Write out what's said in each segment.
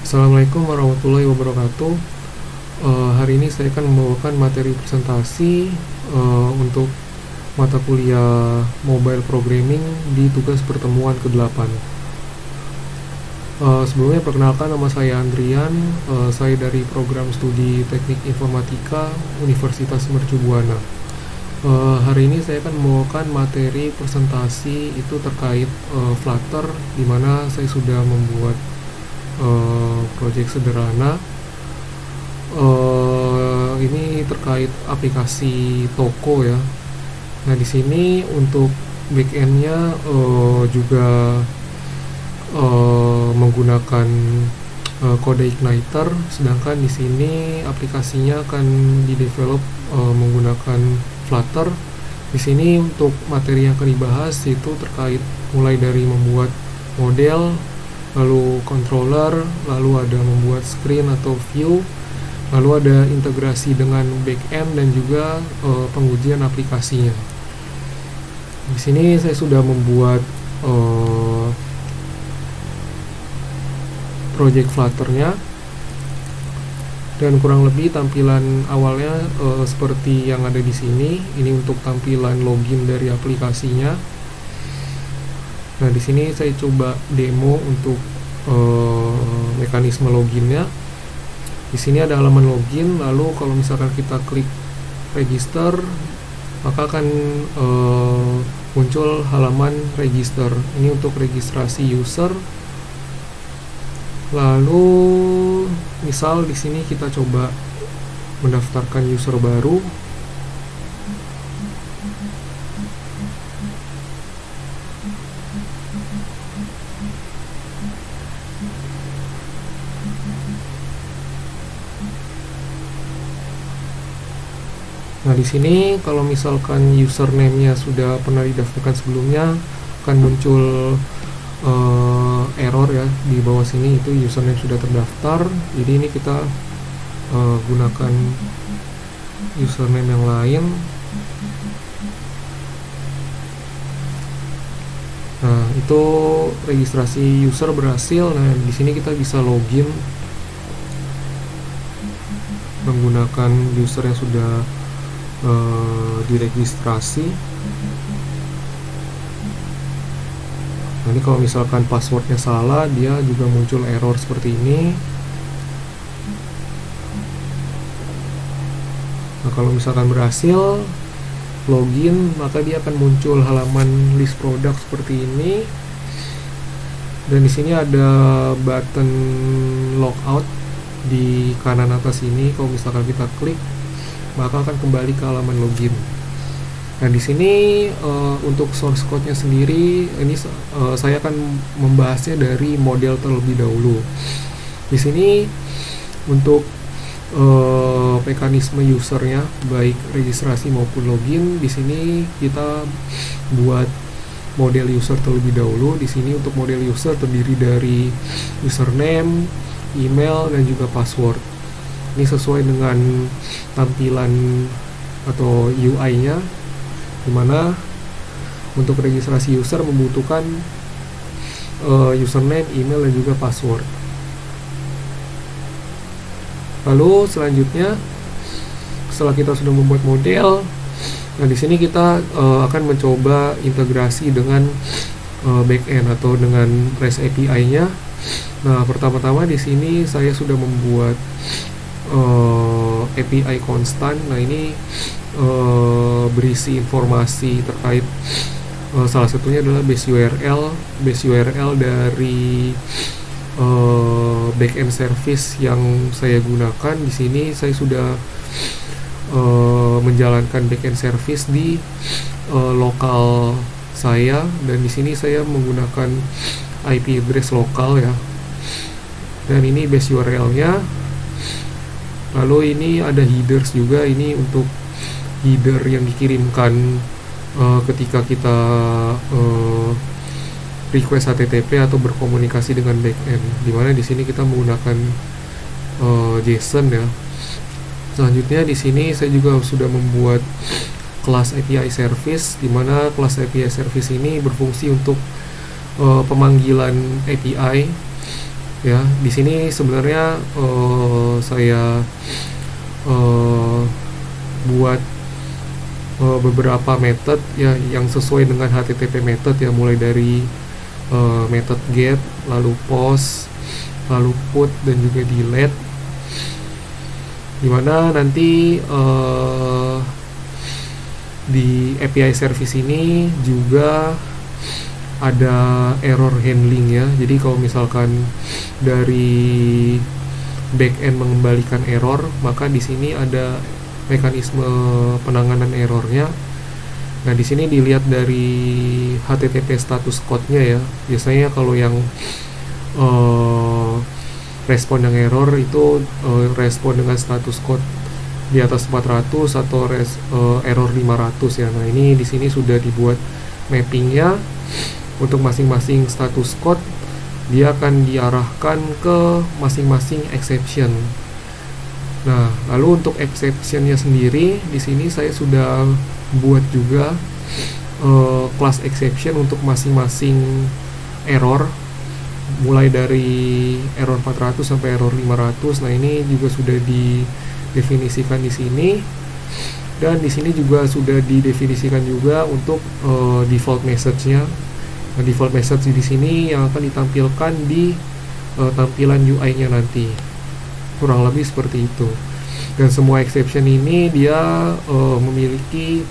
Assalamualaikum warahmatullahi wabarakatuh. Hari ini saya akan membawakan materi presentasi untuk mata kuliah Mobile Programming di tugas pertemuan ke-8. Sebelumnya perkenalkan, nama saya Andrian. Saya dari program studi Teknik Informatika Universitas Mercu Buana. Hari ini saya akan membawakan materi presentasi itu terkait Flutter, di mana saya sudah membuat proyek sederhana. Ini terkait aplikasi toko ya. Nah, di sini untuk backendnya juga menggunakan kode Igniter, sedangkan di sini aplikasinya akan didevelop menggunakan Flutter. Di sini untuk materi yang akan dibahas itu terkait mulai dari membuat model, lalu controller, lalu ada membuat screen atau view, lalu ada integrasi dengan backend dan juga pengujian aplikasinya. Di sini saya sudah membuat project Flutter-nya, dan kurang lebih tampilan awalnya seperti yang ada di sini. Ini untuk tampilan login dari aplikasinya. Nah, di sini saya coba demo untuk mekanisme loginnya. Di sini ada halaman login, lalu kalau misalkan kita klik register, maka akan muncul halaman register. Ini untuk registrasi user. Lalu misal di sini kita coba mendaftarkan user baru. Nah, di sini kalau misalkan username-nya sudah pernah didaftarkan sebelumnya, akan muncul error ya di bawah sini, itu username sudah terdaftar. Jadi ini kita gunakan username yang lain. Nah, itu registrasi user berhasil. Nah, di sini kita bisa login menggunakan user yang sudah diregistrasi. Nah, ini kalau misalkan passwordnya salah, dia juga muncul error seperti ini. Nah, kalau misalkan berhasil login, maka dia akan muncul halaman list produk seperti ini. Dan di sini ada button logout di kanan atas ini. Kalau misalkan kita klik, maka akan kembali ke halaman login. Nah, di sini untuk source code-nya sendiri, ini saya akan membahasnya dari model terlebih dahulu. Di sini untuk mekanisme usernya, baik registrasi maupun login, di sini kita buat model user terlebih dahulu. Di sini untuk model user terdiri dari username, email, dan juga password. Ini sesuai dengan tampilan atau UI-nya, dimana untuk registrasi user membutuhkan username, email, dan juga password. Lalu selanjutnya, setelah kita sudah membuat model, nah di sini kita akan mencoba integrasi dengan backend atau dengan REST API-nya. Nah, pertama-tama di sini saya sudah membuat API konstan. Nah, ini berisi informasi terkait salah satunya adalah base URL dari backend service yang saya gunakan. Di sini saya sudah menjalankan backend service di lokal saya, dan di sini saya menggunakan IP address lokal ya. Dan ini base URL-nya. Lalu ini ada headers juga, ini untuk header yang dikirimkan ketika kita request HTTP atau berkomunikasi dengan backend, dimana di sini kita menggunakan JSON ya. Selanjutnya di sini saya juga sudah membuat kelas API service, dimana kelas API service ini berfungsi untuk pemanggilan API Ya, di sini sebenarnya saya eh, buat beberapa method ya yang sesuai dengan HTTP method ya, mulai dari method get, lalu post, lalu put, dan juga delete, dimana nanti di API service ini juga ada error handling ya. Jadi kalau misalkan dari backend mengembalikan error, maka di sini ada mekanisme penanganan errornya. Nah, di sini dilihat dari HTTP status code-nya ya. Biasanya kalau yang respon yang error itu respon dengan status code di atas 400 atau error 500 ya. Nah, ini di sini sudah dibuat mappingnya untuk masing-masing status code. Dia akan diarahkan ke masing-masing exception. Nah, lalu untuk exceptionnya sendiri di sini saya sudah buat juga class exception untuk masing-masing error, mulai dari error 400 sampai error 500. Nah, ini juga sudah didefinisikan di sini, dan di sini juga sudah didefinisikan juga untuk default message-nya. Nah, default message di sini yang akan ditampilkan di tampilan UI-nya nanti, kurang lebih seperti itu. Dan semua exception ini dia memiliki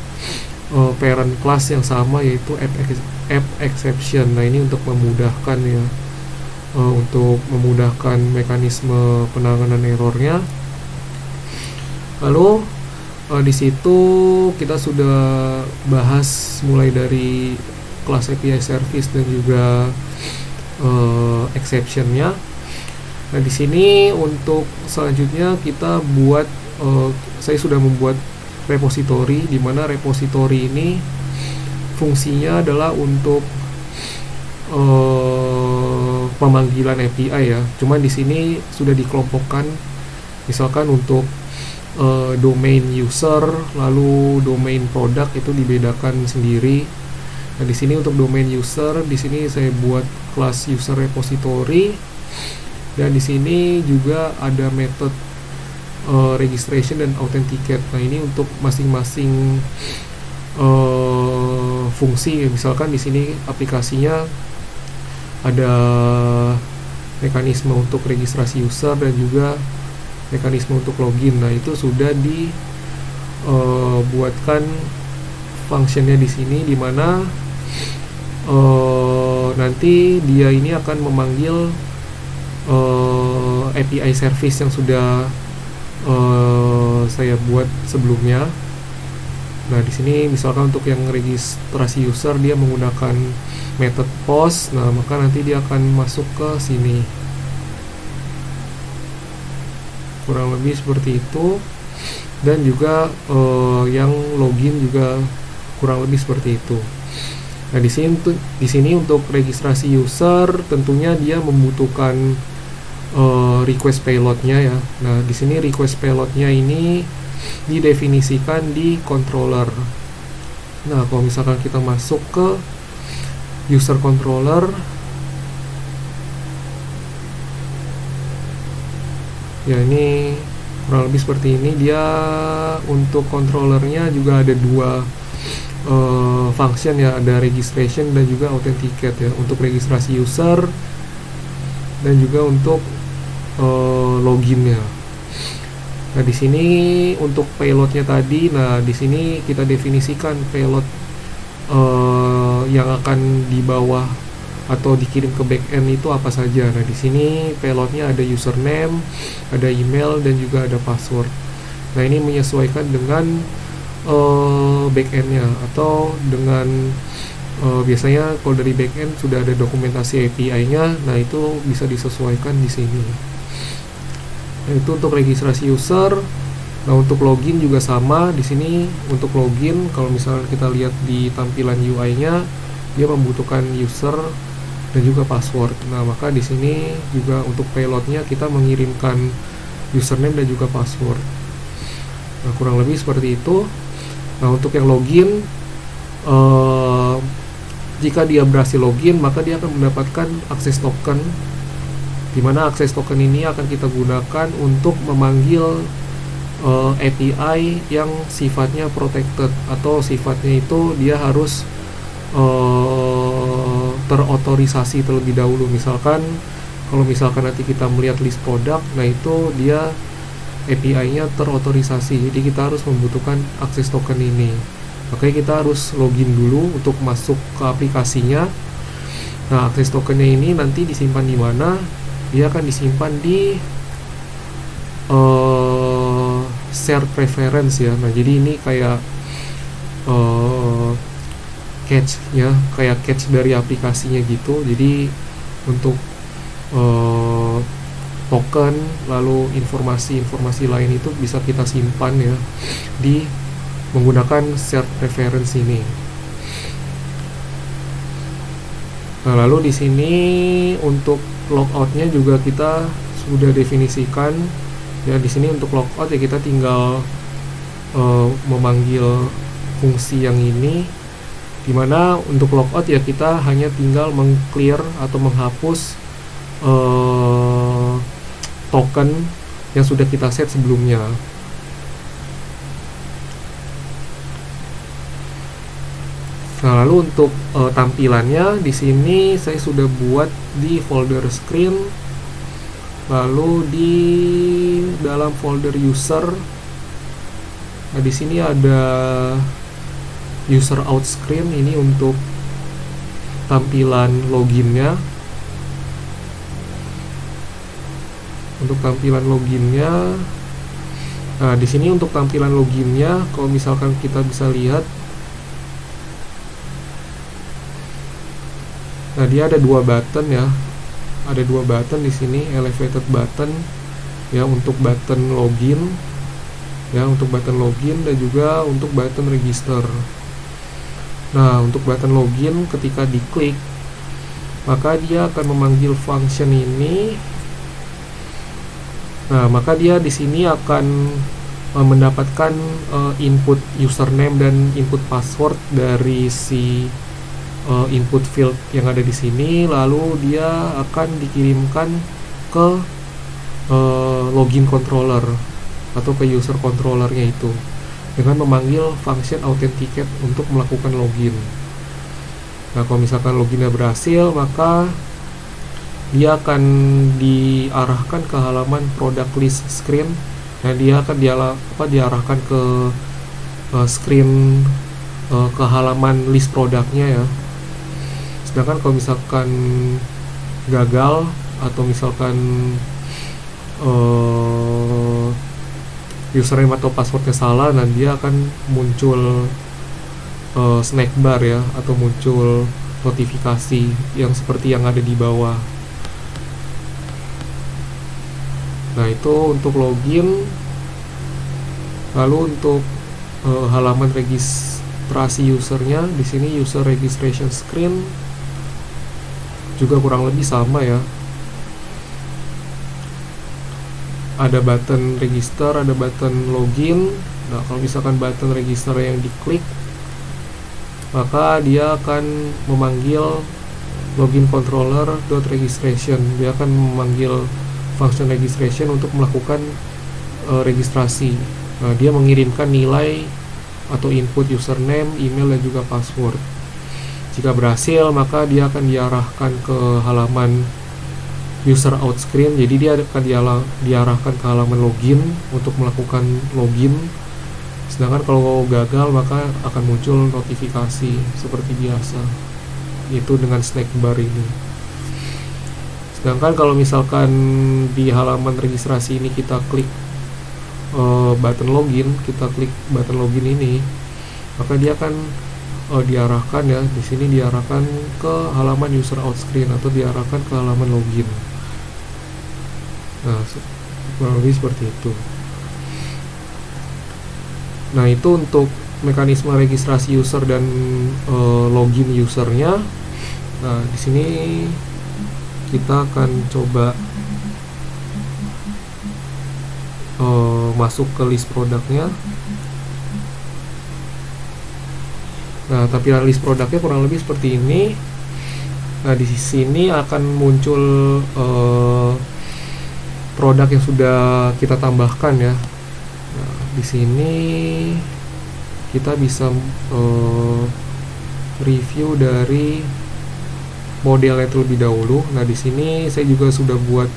parent class yang sama, yaitu app exception. Nah, ini untuk memudahkan ya, untuk memudahkan mekanisme penanganan errornya. Lalu di situ kita sudah bahas mulai dari kelas API service dan juga exceptionnya. Nah, di sini untuk selanjutnya kita buat saya sudah membuat repository, di mana repository ini fungsinya adalah untuk pemanggilan API ya. Cuman di sini sudah dikelompokkan, misalkan untuk domain user, lalu domain product itu dibedakan sendiri. Nah, di sini untuk domain user, di sini saya buat kelas user repository, dan di sini juga ada method registration dan authenticate. Nah, ini untuk masing-masing fungsi. Misalkan di sini aplikasinya ada mekanisme untuk registrasi user dan juga mekanisme untuk login. Nah, itu sudah dibuatkan functionnya di sini, di mana nanti dia ini akan memanggil API service yang sudah saya buat sebelumnya. Nah, di sini misalkan untuk yang registrasi user dia menggunakan method post. Nah, maka nanti dia akan masuk ke sini. Kurang lebih seperti itu. Dan juga yang login juga kurang lebih seperti itu. Nah, di sini untuk registrasi user tentunya dia membutuhkan request payloadnya ya. Nah, di sini request payloadnya ini didefinisikan di controller. Nah, kalau misalkan kita masuk ke user controller, ya ini kurang lebih seperti ini. Dia untuk controllernya juga ada dua function ya, ada registration dan juga authenticate ya, untuk registrasi user dan juga untuk loginnya. Nah, di sini untuk payloadnya tadi, nah di sini kita definisikan payload yang akan dibawa atau dikirim ke backend itu apa saja. Nah, di sini payloadnya ada username, ada email, dan juga ada password. Nah, ini menyesuaikan dengan backendnya atau dengan biasanya kalau dari backend sudah ada dokumentasi API-nya. Nah, itu bisa disesuaikan di sini. Nah, itu untuk registrasi user. Nah, untuk login juga sama. Di sini untuk login, kalau misalnya kita lihat di tampilan UI-nya, dia membutuhkan user dan juga password. Nah, maka di sini juga untuk payloadnya kita mengirimkan username dan juga password. Nah, kurang lebih seperti itu. Nah, untuk yang login, jika dia berhasil login, maka dia akan mendapatkan akses token dimana akses token ini akan kita gunakan untuk memanggil API yang sifatnya protected, atau sifatnya itu dia harus terotorisasi terlebih dahulu. Misalkan kalau misalkan nanti kita melihat list produk, nah itu dia API-nya terotorisasi, jadi kita harus membutuhkan akses token ini. Makanya kita harus login dulu untuk masuk ke aplikasinya. Nah, akses tokennya ini nanti disimpan di mana? Dia akan disimpan di shared preference ya. Nah, jadi ini kayak cache ya, kayak cache dari aplikasinya gitu. Jadi untuk token lalu informasi lain itu bisa kita simpan ya di menggunakan shared preference ini. Nah, lalu di sini untuk logoutnya juga kita sudah definisikan ya. Di sini untuk logout ya kita tinggal memanggil fungsi yang ini, dimana untuk logout ya kita hanya tinggal meng-clear atau menghapus token yang sudah kita set sebelumnya. Nah, lalu untuk tampilannya di sini saya sudah buat di folder screen, lalu di dalam folder user. Nah, di sini ada user out screen, ini untuk tampilan loginnya. Untuk tampilan loginnya, nah di sini untuk tampilan loginnya, kalau misalkan kita bisa lihat, nah dia ada dua button ya, ada dua button di sini, elevated button ya untuk button login ya, untuk button login, dan juga untuk button register. Nah, untuk button login ketika diklik, maka dia akan memanggil function ini. Nah, maka dia di sini akan mendapatkan input username dan input password dari si input field yang ada di sini, lalu dia akan dikirimkan ke login controller atau ke user controllernya itu dengan memanggil function authenticate untuk melakukan login. Nah, kalau misalkan loginnya berhasil, maka dia akan diarahkan ke halaman product list screen. Nah, dia akan diarahkan ke screen ke halaman list produknya ya. Sedangkan kalau misalkan gagal atau misalkan username atau passwordnya salah, nah dia akan muncul snack bar ya, atau muncul notifikasi yang seperti yang ada di bawah. Nah, itu untuk login. Lalu untuk halaman registrasi usernya, di sini user registration screen juga kurang lebih sama ya. Ada button register, ada button login. Nah, kalau misalkan button register yang diklik, maka dia akan memanggil login controller.registration. Dia akan memanggil function registration untuk melakukan registrasi. Nah, dia mengirimkan nilai atau input username, email, dan juga password. Jika berhasil, maka dia akan diarahkan ke halaman user out screen. Jadi dia akan diarahkan ke halaman login untuk melakukan login. Sedangkan kalau gagal, maka akan muncul notifikasi seperti biasa, itu dengan snack bar ini. Sedangkan kalau misalkan di halaman registrasi ini kita klik button login, kita klik button login ini, maka dia akan diarahkan ya, di sini diarahkan ke halaman user out screen atau diarahkan ke halaman login. Nah, kurang lebih seperti itu. Nah, itu untuk mekanisme registrasi user dan login usernya. Nah, di sini kita akan coba masuk ke list produknya. Nah, tampilan list produknya kurang lebih seperti ini. Nah, di sini akan muncul produk yang sudah kita tambahkan ya. Nah, di sini kita bisa review dari modelnya terlebih dahulu. Nah, di sini saya juga sudah buat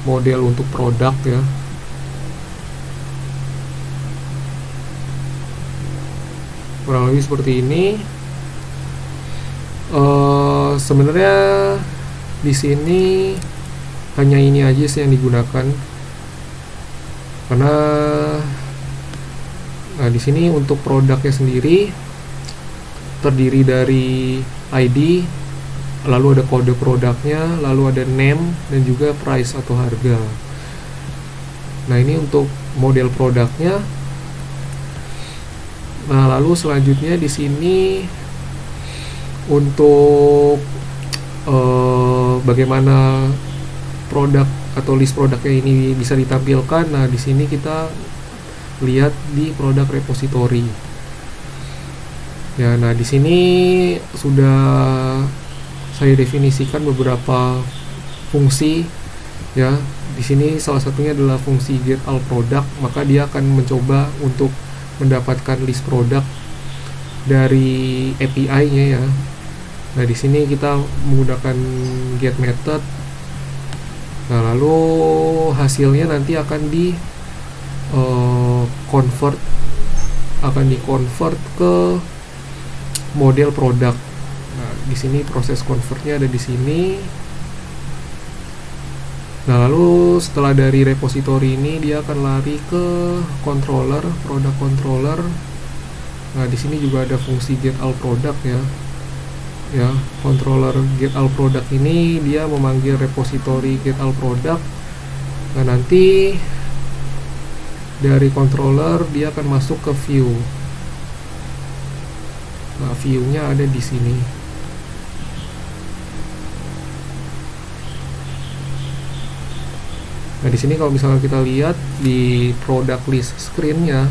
model untuk produk ya. Kurang lebih seperti ini. Sebenarnya di sini hanya ini aja sih yang digunakan, karena nah di sini untuk produknya sendiri terdiri dari ID, lalu ada kode produknya, lalu ada name dan juga price atau harga. Nah, ini untuk model produknya. Nah, lalu selanjutnya di sini untuk bagaimana produk atau list produknya ini bisa ditampilkan. Nah, di sini kita lihat di produk repository. Ya, nah di sini sudah saya definisikan beberapa fungsi ya. Di sini salah satunya adalah fungsi get all product, maka dia akan mencoba untuk mendapatkan list produk dari API-nya ya. Nah, di sini kita menggunakan get method. Nah, lalu hasilnya nanti akan di convert ke model produk. Nah, di sini proses convertnya ada di sini. Nah, lalu setelah dari repository ini dia akan lari ke controller, product controller. Nah, di sini juga ada fungsi get all product ya. Ya, controller get all product ini dia memanggil repository get all product. Nah, nanti dari controller dia akan masuk ke view. Nah, view-nya ada di sini. Nah, di sini kalau misalnya kita lihat di product list screen-nya,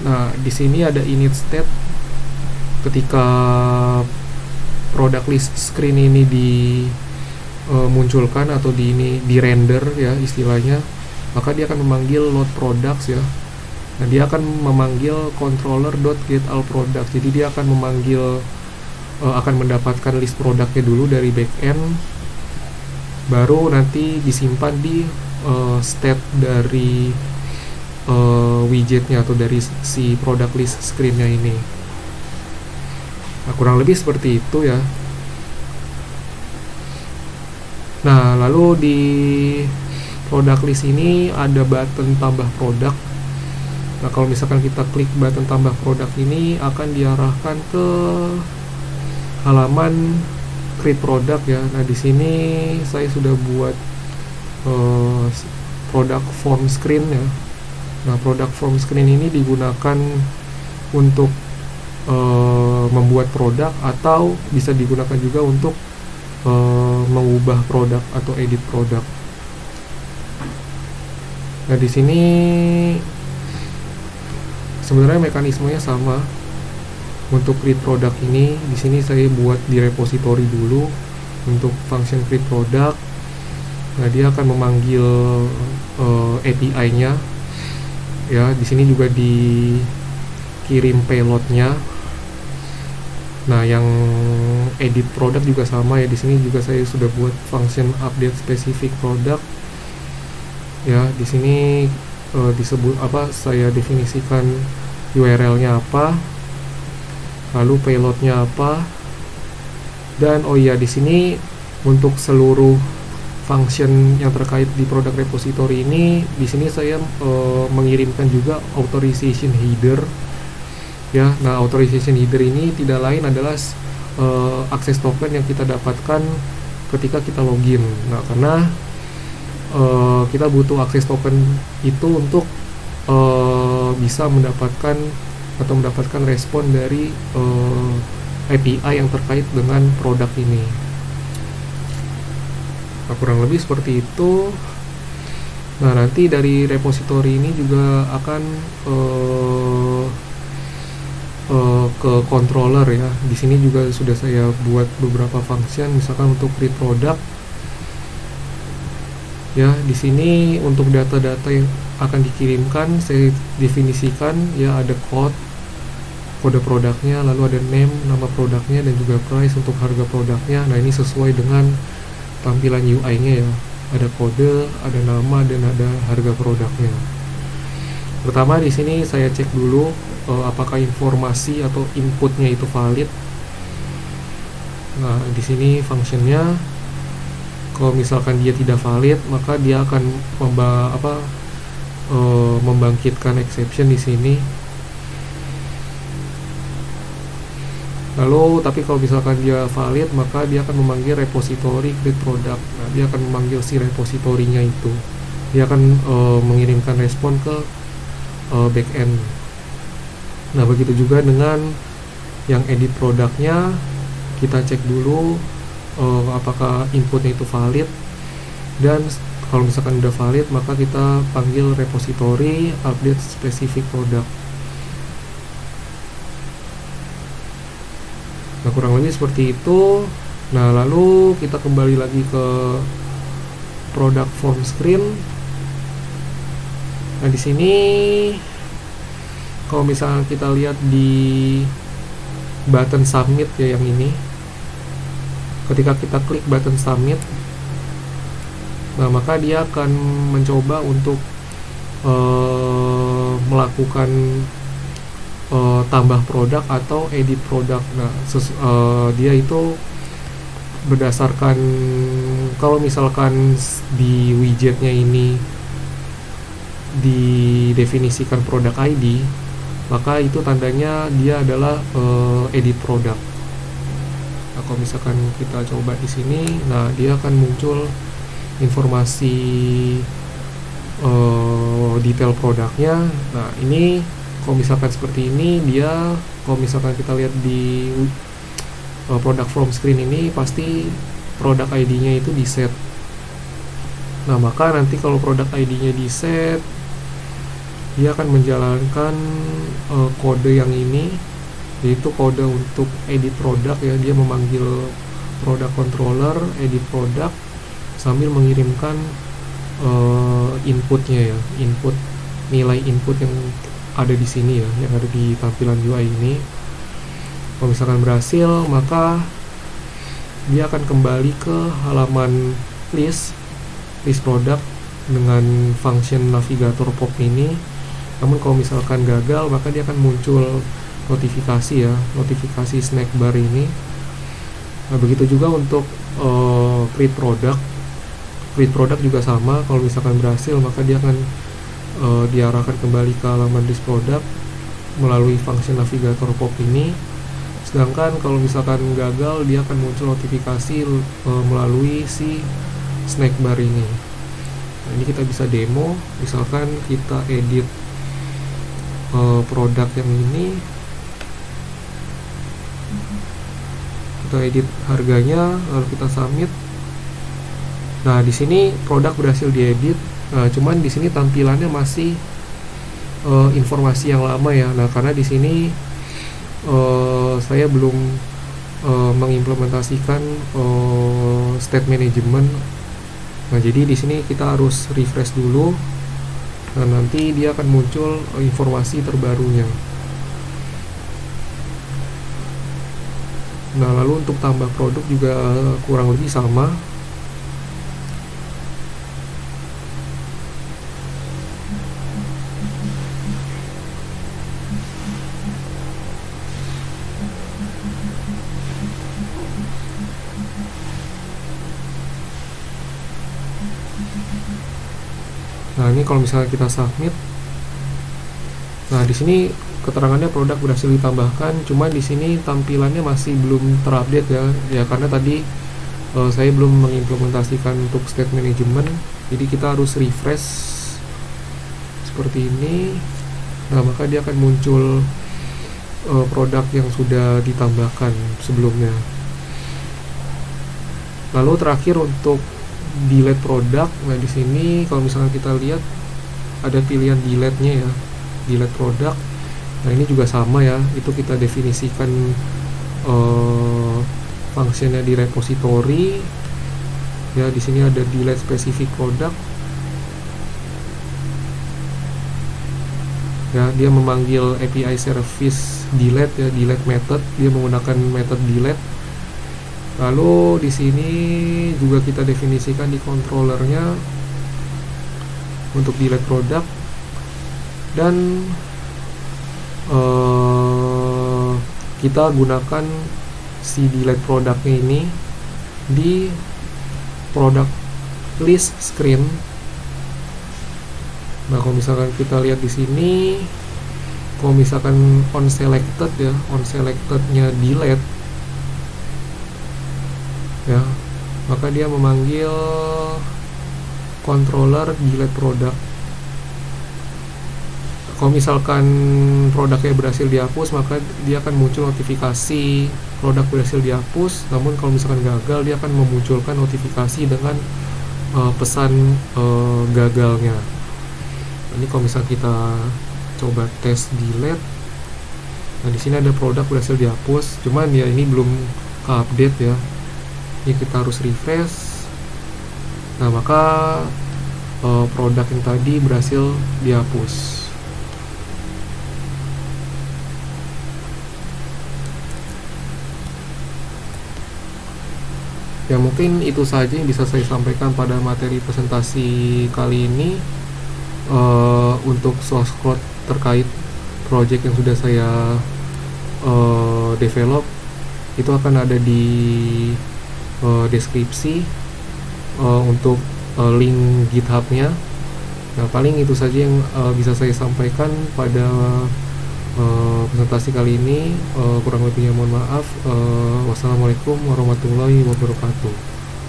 nah di sini ada init state. Ketika product list screen ini dimunculkan atau di render ya istilahnya, maka dia akan memanggil load products ya. Nah, dia akan memanggil controller.getAllProducts. Jadi dia akan memanggil akan mendapatkan list produknya dulu dari backend, baru nanti disimpan di state dari widgetnya atau dari si product list screen-nya ini. Nah, kurang lebih seperti itu ya. Nah, lalu di product list ini ada button tambah produk. Nah, kalau misalkan kita klik button tambah produk ini akan diarahkan ke halaman create product ya. Nah, di sini saya sudah buat product form screen ya. Nah, product form screen ini digunakan untuk membuat produk atau bisa digunakan juga untuk mengubah produk atau edit produk. Nah, di sini sebenarnya mekanismenya sama. Untuk create product ini, di sini saya buat di repository dulu untuk function create product. Nah, dia akan memanggil API-nya. Ya, di sini juga dikirim payload-nya. Nah, yang edit product juga sama ya. Di sini juga saya sudah buat function update specific product. Ya, di sini disebut apa? Saya definisikan URL-nya apa, lalu payload-nya apa, dan oh iya di sini untuk seluruh function yang terkait di product repository ini, di sini saya mengirimkan juga authorization header. Ya, nah authorization header ini tidak lain adalah akses token yang kita dapatkan ketika kita login. Nah, karena kita butuh akses token itu untuk bisa mendapatkan respon dari API yang terkait dengan produk ini. Nah, kurang lebih seperti itu. Nah, nanti dari repository ini juga akan ke controller ya. Di sini juga sudah saya buat beberapa function, misalkan untuk create product ya. Di sini untuk data-data yang akan dikirimkan saya definisikan ya, ada kode produknya, lalu ada name, nama produknya, dan juga price untuk harga produknya. Nah, ini sesuai dengan tampilan UI-nya ya. Ada kode, ada nama, dan ada harga produknya. Pertama di sini saya cek dulu apakah informasi atau inputnya itu valid. Nah, di sini functionnya, kalau misalkan dia tidak valid, maka dia akan membangkitkan exception di sini. Lalu, tapi kalau misalkan dia valid, maka dia akan memanggil repository create product. Nah, dia akan memanggil si repositorinya itu. Dia akan mengirimkan respon ke backend. Nah, begitu juga dengan yang edit produknya, kita cek dulu apakah inputnya itu valid, dan kalau misalkan udah valid, maka kita panggil repository update specific product. Nah, kurang lebih seperti itu. Nah, lalu kita kembali lagi ke product form screen. Nah, di sini kalau misalnya kita lihat di button submit ya, yang ini, ketika kita klik button submit, nah maka dia akan mencoba untuk melakukan tambah produk atau edit produk. Nah, dia itu berdasarkan, kalau misalkan di widgetnya ini didefinisikan produk ID, maka itu tandanya dia adalah edit produk. Nah, kalau misalkan kita coba di sini, nah dia akan muncul informasi detail produknya. Nah, ini kalau misalkan seperti ini, dia kalau misalkan kita lihat di product form screen ini, pasti produk ID-nya itu di set. Nah, maka nanti kalau produk ID-nya di set, dia akan menjalankan kode yang ini, yaitu kode untuk edit produk ya. Dia memanggil product controller edit product sambil mengirimkan inputnya ya, nilai input yang ada di sini ya, yang ada di tampilan UI ini. Kalau misalkan berhasil, maka dia akan kembali ke halaman list product dengan function navigator pop ini. Namun kalau misalkan gagal, maka dia akan muncul notifikasi ya, notifikasi snack bar ini. Nah, begitu juga untuk create product juga sama. Kalau misalkan berhasil, maka dia akan diarahkan kembali ke halaman list product melalui function navigator pop ini. Sedangkan kalau misalkan gagal, dia akan muncul notifikasi melalui si snack bar ini. Nah, ini kita bisa demo, misalkan kita edit produk yang ini, kita edit harganya, lalu kita submit. Nah, di sini produk berhasil diedit. Nah, cuman di sini tampilannya masih informasi yang lama ya. Nah, karena di sini saya belum mengimplementasikan state management. Nah, jadi di sini kita harus refresh dulu. Nah, nanti dia akan muncul informasi terbarunya. Nah, lalu untuk tambah produk juga kurang lebih sama. Nah, ini kalau misalnya kita submit, nah di sini keterangannya produk berhasil ditambahkan, cuman di sini tampilannya masih belum terupdate ya, karena tadi saya belum mengimplementasikan untuk state management, jadi kita harus refresh seperti ini. Nah, maka dia akan muncul produk yang sudah ditambahkan sebelumnya. Lalu terakhir untuk delete produk. Nah, di sini kalau misalnya kita lihat ada pilihan delete-nya ya, delete produk. Nah ini juga sama ya, itu kita definisikan fungsinya di repository ya. Di sini ada delete specific product ya, dia memanggil API service delete ya, delete method, dia menggunakan method delete. Lalu di sini juga kita definisikan di controllernya untuk delete product, dan kita gunakan si delete produknya ini di product list screen. Nah kalau misalkan kita lihat di sini, kalau misalkan on selected ya, on selectednya delete ya, maka dia memanggil controller delete product. Kalau misalkan produknya berhasil dihapus, maka dia akan muncul notifikasi produk berhasil dihapus. Namun kalau misalkan gagal, dia akan memunculkan notifikasi dengan pesan gagalnya. Ini kalau misalkan kita coba tes delete, nah di sini ada produk berhasil dihapus, cuman ya ini belum update ya. Ini kita harus refresh. Nah maka produk yang tadi berhasil dihapus. Ya mungkin itu saja yang bisa saya sampaikan pada materi presentasi kali ini. Untuk source code terkait project yang sudah saya develop itu akan ada di deskripsi untuk link GitHub-nya. Nah paling itu saja yang bisa saya sampaikan pada presentasi kali ini. Kurang lebihnya mohon maaf. Wassalamualaikum warahmatullahi wabarakatuh.